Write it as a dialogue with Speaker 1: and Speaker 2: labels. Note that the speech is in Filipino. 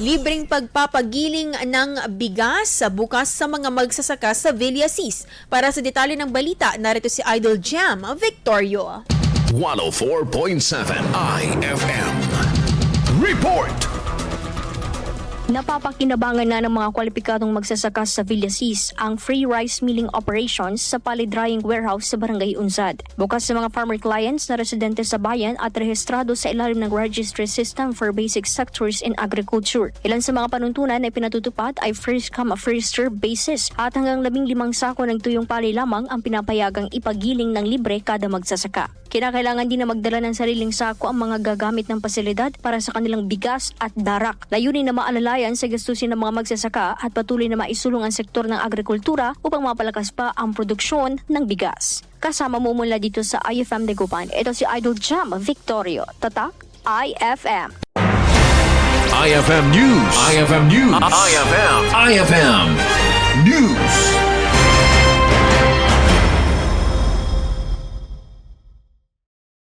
Speaker 1: Libreng pagpapagiling ng bigas sa bukas sa mga magsasaka sa Villasis. Para sa detalye ng balita, narito si Idol Jam Victorio.
Speaker 2: 104.7 IFM Report!
Speaker 3: Napapakinabangan na ng mga kwalipikadong magsasaka sa Villasis ang free rice milling operations sa palay-drying warehouse sa Barangay Unsad. Bukas sa mga farmer clients na residente sa bayan at rehistrado sa ilalim ng Registry System for Basic Sectors in Agriculture. Ilan sa mga panuntunan na pinatutupad ay first come first serve basis at hanggang 15 sako ng tuyong palay lamang ang pinapayagang ipagiling ng libre kada magsasaka. Kinakailangan din na magdala ng sariling sako ang mga gagamit ng pasilidad para sa kanilang bigas at darak. Layunin na maalalayan sa gastusin ng mga magsasaka at patuloy na maisulong ang sektor ng agrikultura upang mapalakas pa ang produksyon ng bigas. Kasama mo mula dito sa IFM Dagupan, ito si Idol Jam Victorio. Tatak IFM.
Speaker 2: IFM News. IFM News. IFM News.